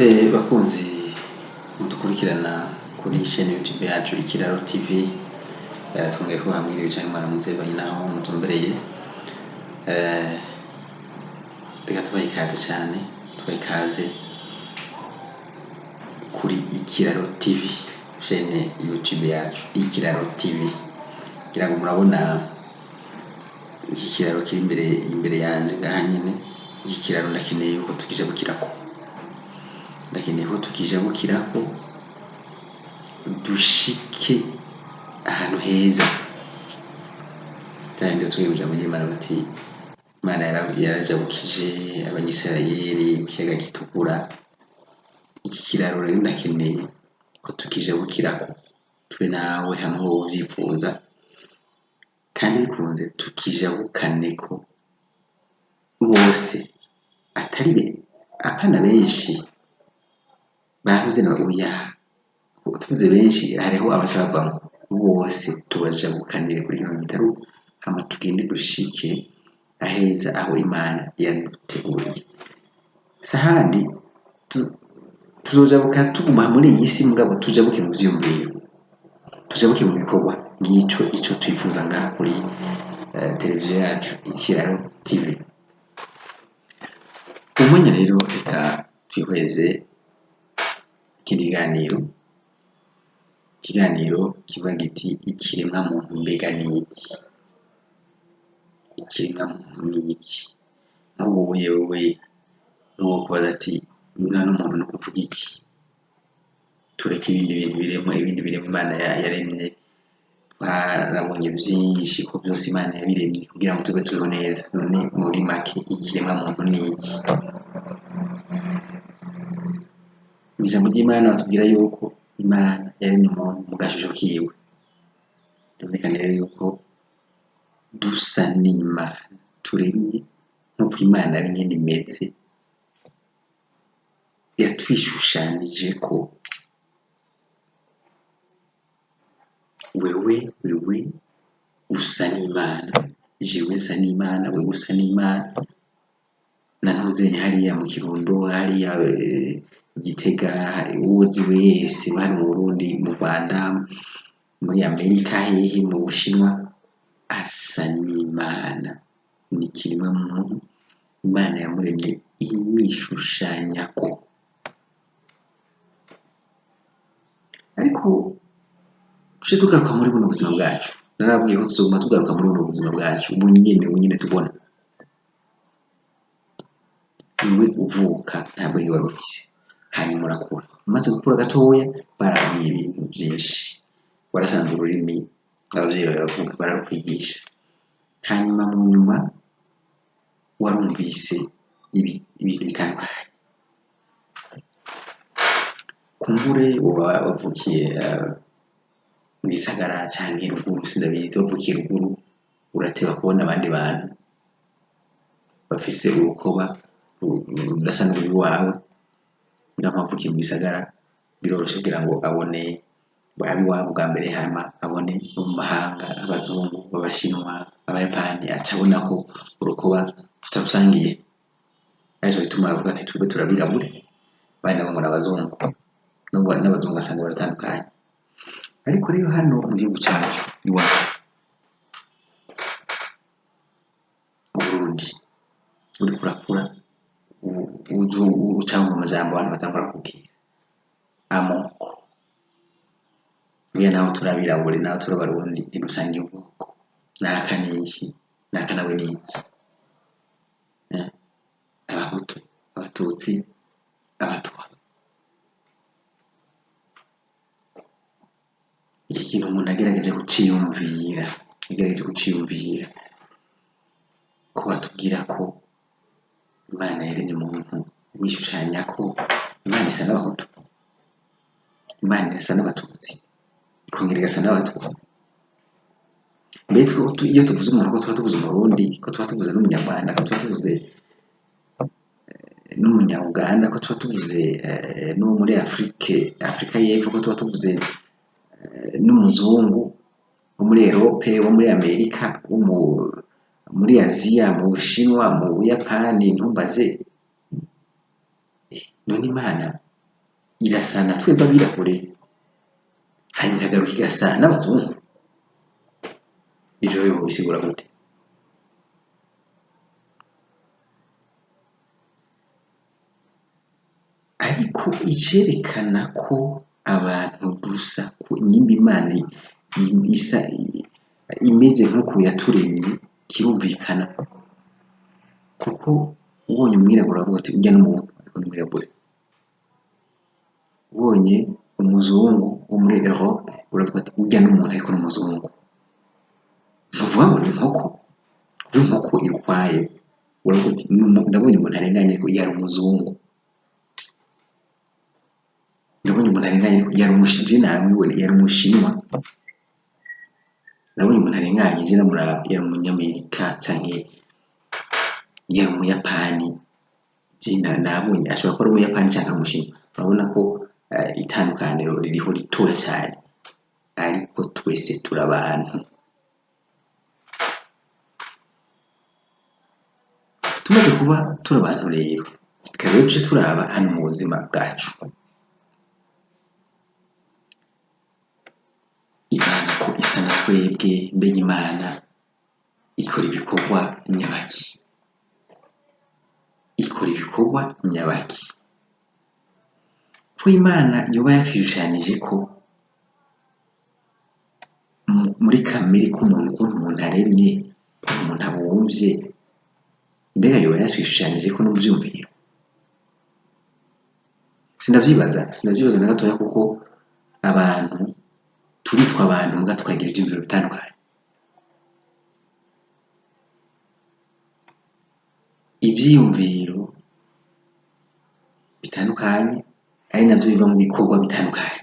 bakunzi mudukurikirana kuri chaîne YouTube yacu Ikiraro TV, twongeye ko hamwe ibijanye mwaramutse bari naho mutumbereye. Reka tubahe ikaze cyane, tubahe ikaze kuri Ikiraro TV, chaîne YouTube yacu Ikiraro TV. Kugira ngo murabona iki kiraro kiri imbere yanje ngaha nyene. Iki kiraro ndakeneye ko tukijabukirako, dushike ahantu heza. Kandi twibuje mu Imana bati Imana yarajabukije abanyisirayeli ikiyaga gitukura. Iki kiraro rero ndakeneye ko tukijabukirako, twe nawe hamwe ubyifuza, kandi bikunze tukijabukaneko bose, atari apana benshi bahuze na oya. Tuvuze benshi hariho abashabamo, bose tubajabukanire kuri kino gitaro, hama tugende dushike aheza aho Imana yaduteguriye. Sahandi tuzojabuka tuguma muri iyi si, mugabo tujabuke mu vyumviro, tujabuke mu bikorwa. Ico twifuza ngaha kuri televiziyo yacu Ikiraro TV. Umwanya rero reka twihweze ikiganiro kivuga giti ikiremwa muntu mbega ni iki? Ikiremwa muntu ni iki? Nk'ubu wewe n'uwo kubaza ati umwana w'umuntu ni ukuvuga iki? Tureke ibindi biremwa Imana yaremye. Twarabonye byinshi ko byose Imana yabiremye kugira ngo tube turiho neza. None muri make ikiremwa muntu ni iki? Ijambo ry'Imana batubwira yuko Imana yaremye umuntu mu gashusho kiwe. Byumvikana rero yuko dusa n'Imana, turemye nk'uko Imana ari nyene imeze. Yatwishushanije ko wewe usa n'Imana, jewe nsa n'Imana, wewe usa n'Imana. Nantuzenye hariya mu Kirundo, hariya Igitega, uwuzi wese bari mu Burundi, mu Rwanda, muri Amerika, hehe mu Bushinwa, asa n'Imana. Ni kiremwa muntu Imana yamuremye imwishushanyako. Ariko tuje tugaruka muri buno buzima bwacu, narabwiye ko tuzoguma tugaruka muri buno buzima bwacu bunyene tubona. Iwe uvuka ntabwo wari ufise, hanyuma urakura. Umaze gukura gatoya barabwiye ibintu byinshi, warasanze ururimi abavyeyi bawe bavuga, bararukwigisha. Hanyuma mu nyuma warumvise ibintu bitandukanye. Kumbure wavukiye mu gisagara canke ruguru, sindabizi. Wavukiye ruguru urateba kubona abandi bantu bafise urukoba rudasa n'urwawe. Ngaho wavukiye mu gisagara, biroroshe kugira ngo abone abiwabo bwa mbere, hama abone mu mahanga abazungu, abashinwa, abayapani, acabona ko urukoba tutarusangiye. Arico bituma bavuga ati twebwe turabirabure, bandi nabo ngo n'abazungu, n'abazungu basanga baratandukanye. Ariko rero hano mu gihugu cyacu iwacu mu Burundi, uriko urakura ucanga mu majambo abantu batangura kukubwira amoko. Buriya naho turabirabure, naho turabarundi, ntidusangiye ubwoko. Naka niki, naka nawe niki. Abahutu, abatutsi, abatwa. Iki kintu umuntu agerageje kuciyumvira, ko batubwira ko Imana yaremye umuntu imwishushanya ko Imana isa n'abahutu, Imana isa n'abatutsi, ikongera igasa n'abatwa. Mbere iyo tuvuze umuntu ko tuba tuvuze Umurundi, ko tuba tuvuze n'Umunyarwanda, ko tuba tuvuze n'Umunya-Uganda, ko tuba tuvuze no muri Afrika y'Epfo, ko tuba tuvuze n'umuzungu wo muri Europe, wo muri Amerika, wo muri Aziya, mu Bushinwa, mu Buyapani. Ntumbaze none Imana irasa na twebwe abirabure hanyuma ikagaruka igasa n'abazungu, ivyo biba bisigura gute? Ariko icerekana ko abantu dusa ku nyimba Imana isa imeze nk'uko yaturemye kirumvikana, kuko ubonye umwirabura avuga ati urya n'umuntu ariko n'umwirabure, ubonye umuzungu wo muri Europe uravuga ati urya n'umuntu ariko n'umuzungu, ntuvuga ngo ni inkoko, kuko inkoko irwaye uravuga ati ndabonye umuntu arenganye ko yari umuzungu, ndabonye umuntu arenganye ko yari umushinje namwe yari umushinwa, ndabonye umuntu arenganye je namuraba yari umunyamerika canke yari umuyapani, je nabonye ashobora kuba ari umuyapani canke umushinwa, urabona ko itandukaniro ririho ritoya cyane, ariko twese turi abantu. Tumaze kuba turi abantu rero, rero tuje turaba hano mu buzima bwacu, Imana ko isa na twebwe, mbega Imana ikora ibikorwa nyabaki, ikora ibikorwa nyabaki, ko Imana yoba yatwishushanyije ko muri kamere k'umuntu ukuntu umuntu aremye, umuntu abumvye, mbega yoba yatwishushanyije ko no mu vyumviro? Sinavyibaza na gatoya, kuko abantu turitwa abantu muga tukagira ivyumviro bitandukanye. Ivyiyumviro bitandukanye ari navyo biva mu bikorwa bitandukanye.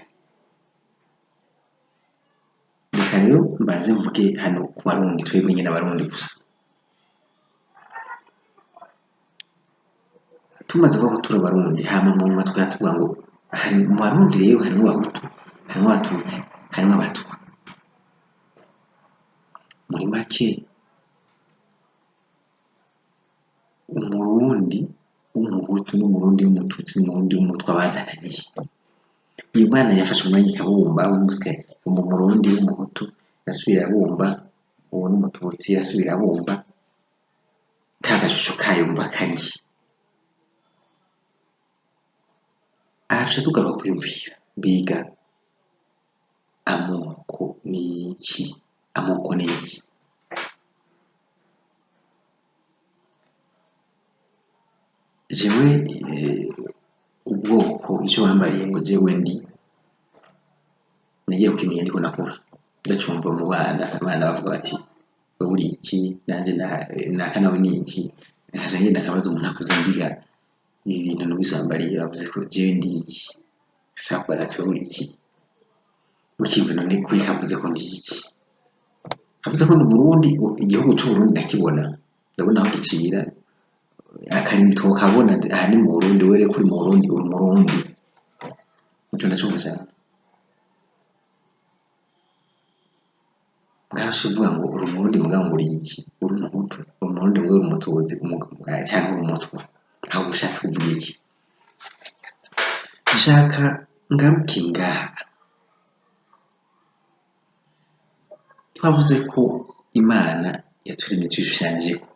Reka rero mbaze mvuge hano ku Barundi, twebwe nyene Abarundi gusa. Tumaze kuvuga ko turi Abarundi, hama mu nyuma tuvuga ngo hari mu Barundi rero harimwo Abahutu, harimwo Abatutsi, harimwo Abatwa. Muri make umurundi w'umuhutu n'umurundi w'umututsi n'umurundi w'umutwa bazananiye. Imana yafashe umwanya ikabumba umurundi w'umuhutu yasubira abumba uwo n'umututsi, yasubira abumba ka gashusho kayo mba karihe. Aca tugaruka kwiyumvira, mbega amoko ni iki? Amoko ni iki? Jewe ubwoko ico bambariye ngo jewe ndi nagiye kwimenya ndiko nakura, ndacumva mu bana, abana bavuga bati wewe uri iki, nanje naka nawe ni iki, nkaja ngenda nkabaza umuntu akuze, mbiga ibi bintu numvise bambariye bavuze ko jewe ndi iki, ashaka kubaza ati wewe uri iki, ukimva none kuri kavuze ko ndi iki, avuze ko ndi Umurundi, igihugu c'Uburundi ndakibona, ndabona aho gicira akarimbi twokabona, aha ni mu Burundi, were kuri mu Burundi uri Umurundi, ico ndacumva cane. Ngaho uvuga ngo uri Umurundi mugabo uri iki? Uri Umuhutu, uri Umurundi mugabo uri Umututsi canke uri Umutwa, aho ushatse kuvuga iki? Nshaka ngaruke ngaha, twavuze ko Imana yaturemye tuyishushanijeko,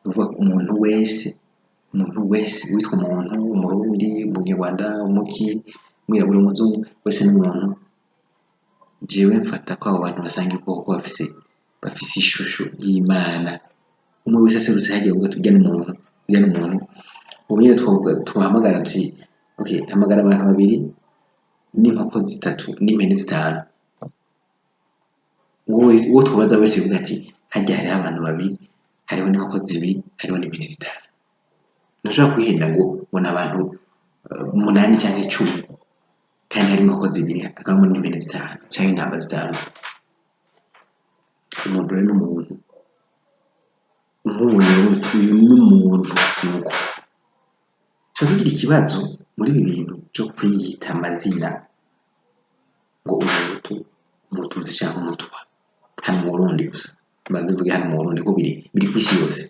uvuga umuntu wese witwa umuntu, Umurundi, Umunyarwanda, umuki, umwirabura, umuzungu, wese n'umuntu. Jewe mfata ko abo bantu basanga ubwoko bafise ishusho y'Imana, umwe wese aserutse hagiye kuvuga ati urya n'umuntu, ubu nyene twohamagara ati okay, hamagara abantu babiri n'inkoko zitatu n'impene zitanu, uwo twobaza wese yuvuga ati harya hariho abantu babiri, hariho n'inkoko zibiri, hariho n'impene zitanu. Ntushobora kwihenda ngo ubona abantu 8 canke 10 kandi harimo inkoko zibiri, hakabamo n'impene zitanu canke intama zitanu. Umuntu rero n'umuntu, nk'ubu rero uyu n'umuntu nuko tuba tugira ikibazo muri ibi bintu vyo kwiyita amazina ngo Umuhutu, Umututsi canke Umutwa, hano mu Burundi gusa, mbanze mvuge hano mu Burundi ko biri kw'isi yose.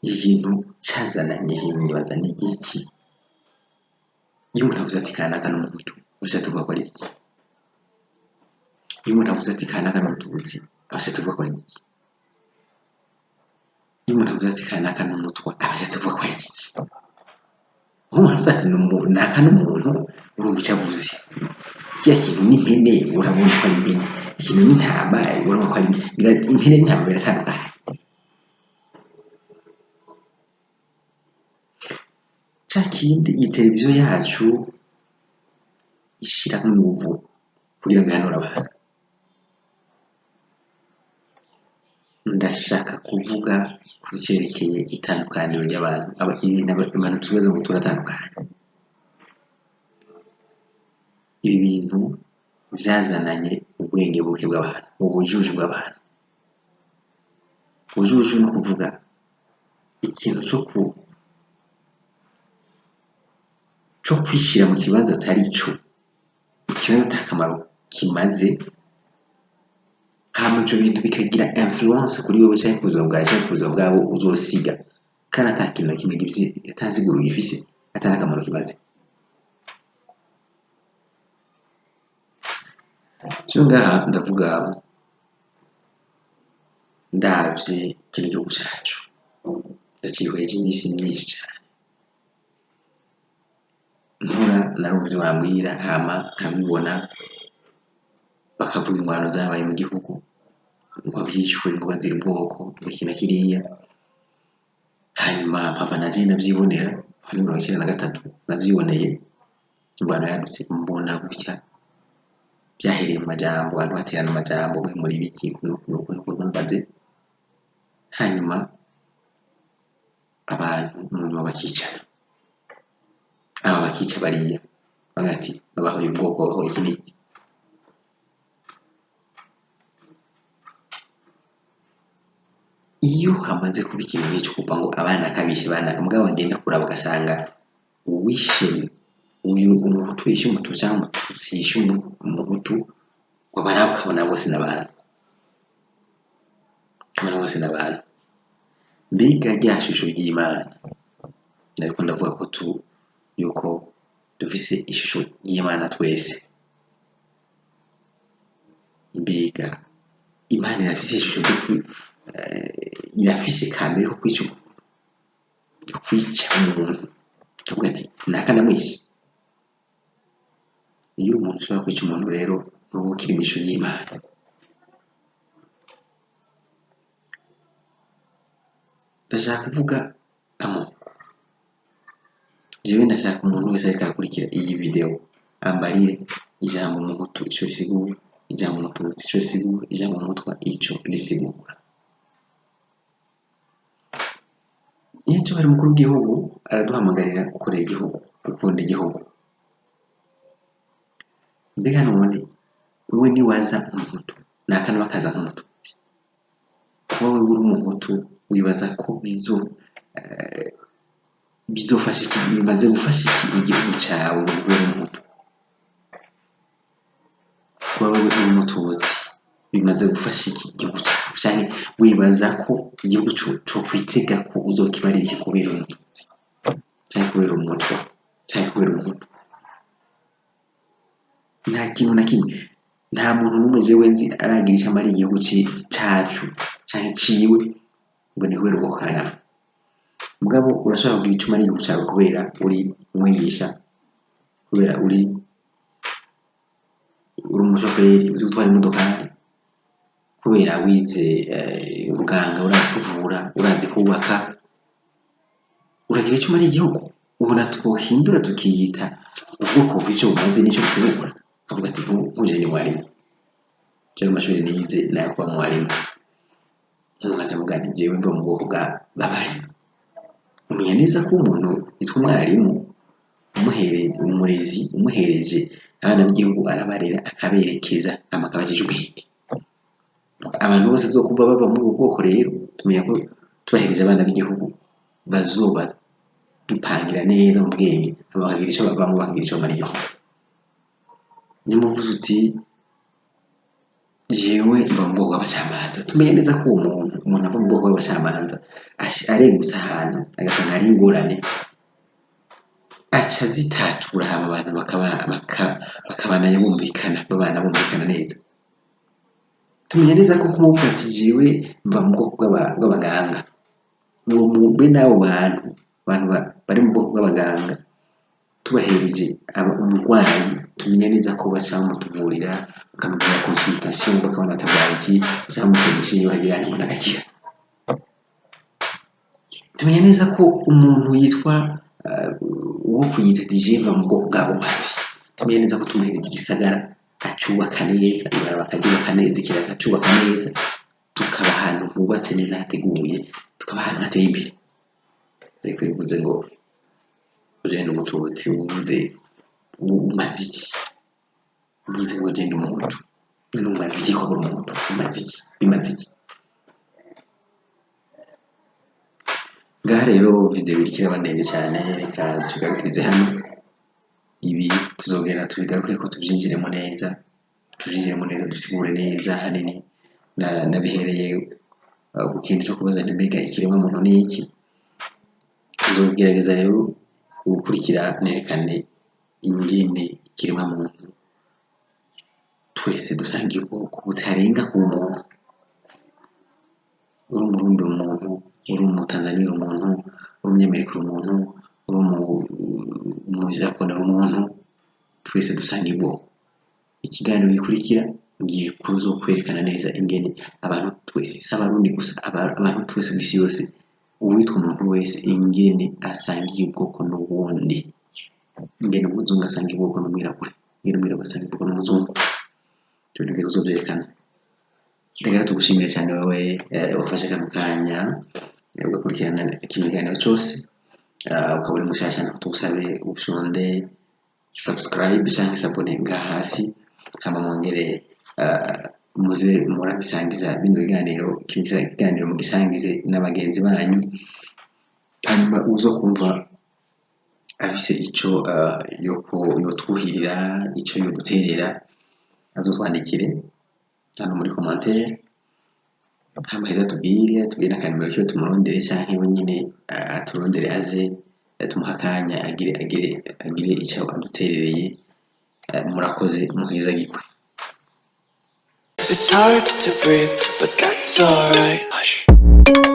Iki kintu cazananye imyibaza ni iki? iyo umuntu avuze ati kanaka n'umuhutu ushatse kuvuga ko ari iki? Iyo umuntu avuze ati kanaka n'umututsi abashatse kuvuga ko ari iki? Iyo umuntu avuze ati kanaka n'umutwa abashatse kuvuga ko ari iki? Umuntu avuze ati naka n'umuntu urumva icyo avuze. Kiya kintu n'impene urabona ko ari impene, ikintu n'intama urabona ko ari impene n'intama biratandukanye. Ca kindi iyi televiziyo yacu ishira nk'umuvu kugira ngo ihanure abantu. Ndashaka kuvuga ku cerekeye itandukaniro ry'abantu, abantu tubaza ngo turatandukanye. Ibi bintu vyazananye ubwenge buke bw'abantu, ubujuju bw'abantu. Ubujuju no kuvuga ikintu co kwishira mu kibanza atari ico, ikibanza ata kamaro kimaze, hama ivyo bintu bikagira influence kuri wewe canke ku buzima bwawe canke ku buzima bwabo uzosiga, kandi ata kintu na kimwe gifise, ata nsiguro gifise, ata n'akamaro kimaze. Jo ngaha ndavuga ndavye kino gihugu cacu, ndacihweje imisi myinshi cane, nkura narumva ivyo bambwira hama nkabibona, bakavuga ingwano zabaye mu gihugu, ngo abishwe, ngo bazira ubwoko, ngo iki na kiriya. Hanyuma mpava naje ndavyibonera muri 1993 navyiboneye ingwano yadutse, mbona gutya vyahereye mu majambo, abantu baterana amajambo muri biki nuko mbaze, hanyuma abantu mu nyuma bakicana, aba bakica bariya bagati babahoye ubwoko, babahoye iki n'iki. Iyo hamaze kuba ikintu nk'ico kuva ngo abana kabishe banaka, mugabo bagenda kuraba ugasanga uwishe uyu umuhutu yishe umututsi canke umututsi yishe umuhutu, ngo baraba ukabona bose n'abantu, ukabona bose n'abantu. Mbega rya shusho ry'Imana nariko ndavuga ko yuko dufise ishusho ry'Imana twese. Mbega Imana irafise ishusho irafise kamere ko kwica umuntu, akavuga ati naka ndamwishe. Iyo umuntu ushobora kwica umuntu rero ntuba ukiri mw'ishusho ry'Imana. Ndashaka kuvuga amoko. Jewe ndashaka umuntu wese ariko arakurikira iyi video ambarire ijambo umuhutu ico risigura, ijambo umututsi ico risigura, ijambo umutwa ico risigura. Iyo tubari umukuru w'igihugu araduhamagarira gukorera igihugu, gukunda igihugu. Mbega none wewe niwaza umuhutu naka nawe akaza nk'umututsi, wowe uri umuhutu wibaza ko bizofasha iki, bimaze gufasha iki igihugu cawe ngo ube umuhutu? Wowe uri umututsi bimaze gufasha iki igihugu cawe? Canke wibaza ko igihugu co kwitega ko uzokibarira iki kubera umututsi canke kubera umutwa canke kubera umuhutu? Nta kintu na kimwe, nta muntu n'umwe jewe nzi aragira ico amara igihugu cacu canke ciwe ngo ni kubera ubwoko kanaka. Mugabo urashobora kugira ico umara igihugu cawe kubera uri umwigisha, kubera uri umushoferi uzi gutwara imodokari, kubera wize ubuganga, urazi kuvura, urazi kubaka, uragira ico umara igihugu. Ubona twohindura tukiyita ubwoko bw'ico bumaze n'ico bisigura, avuga ati nkuje ni mwarimu, jewe amashuri nize nayo kuba mwarimu, nkaca mvuga nti jewe mva mu bwoko bw'abarimu. Umenya neza ko umuntu yitwa umwarimu umurezi umuhereje abana b'igihugu arabarera akaberekeza amakabakije ubwenge. Abantu bose zokumva bava muri ubwo bwoko rero tumenya ko tubahereje abana b'igihugu bazoba dupangira neza mu bwenge, bakagira ico bavamwo, bakagira ico bamara igihugu. Niyo muvuze uti jewe mva mu bwoko bw'abacamanza, tumenye neza ko uwo umuntu ava mu bwoko bw'abacamanza aregutse ahantu agasanga hari ingorane, aca zitatura hama abantu bakabandanya babana bumvikana neza. Tumenya neza ko nk'uko ati jewe mva mu bwoko bw'abaganga, bene abo bantu bari mu bwoko bw'abaganga tubahereje umurwayi, tumenya neza ko baca bamutuvurira bakamugirira consultation bakabona atarwaye iki, baca bamutera inshinge bagira ngo agakira. Tumenya neza ko umuntu yitwa uwo kwiyita DJ mva mu bwoko bw'abubatsi, tumenya neza ko tumuhereje igisagara acubaka neza, ibarabara bakaryubaka neza, ikiraro akacubaka neza, tukaba ahantu hubatse neza hateguye, tukaba ahantu hateye imbere. Ariko bivuze ngo ugenda umututsi uvuze umaze iki? Uvuze ngo ugenda umuntu none umaze iki? Ko umuntu umaze iki? Bimaze iki? Ngaha rero video iriko iraba ndende cyane, reka tugarukirize hano. Ibi tuzogenda tubigaruke ko tubyinjiremo neza dusigure neza hanini nabihereye ku kintu cyo kubaza nti mbega ikiremwa muntu ni iki. Tuzogerageza rero gukurikira nerekane ingene ikiremwa muntu twese dusangiye ubwoko butarenga ku muntu. Uri umurundi umuntu, uri umutanzaniya umuntu, uri umunyamerika umuntu, uri umujapani umuntu, twese dusangiye ubwoko. Ikiganiro gikurikira ngiye kwerekana neza ingene abantu twese, si abarundi gusa, abantu twese kw'isi yose, uwitwa umuntu wese ingene asangiye ubwoko n'ubundi, ingene umuzungu asangiye ubwoko n'umwirabure, ingene umwirabure asangiye ubwoko n'umuzungu. Ibyo ngiye kuzovyerekana. Reka tugushimire cyane wowe wafashe kano kanya ugakurikirana kino kiganiro cyose, ukaba uri mushasha tugusabe ushonde subscribe cyangwa se abone ngaha hasi, hama mwongere muze murabisangiza bino biganiro, ikiganiro mugisangize n'abagenzi banyu, hanyuma uzo kumva afise ico yotwuhirira, ico yoduterera, azotwandikire hano muri commentaire, hama heza tubwire n'akanimero kiwe tumurondere, canke we nyine aturondere aze tumuha akanya agire icyo aduterereye. Murakoze, muheza gikwe. It's hard to breathe, but that's alright. Hush.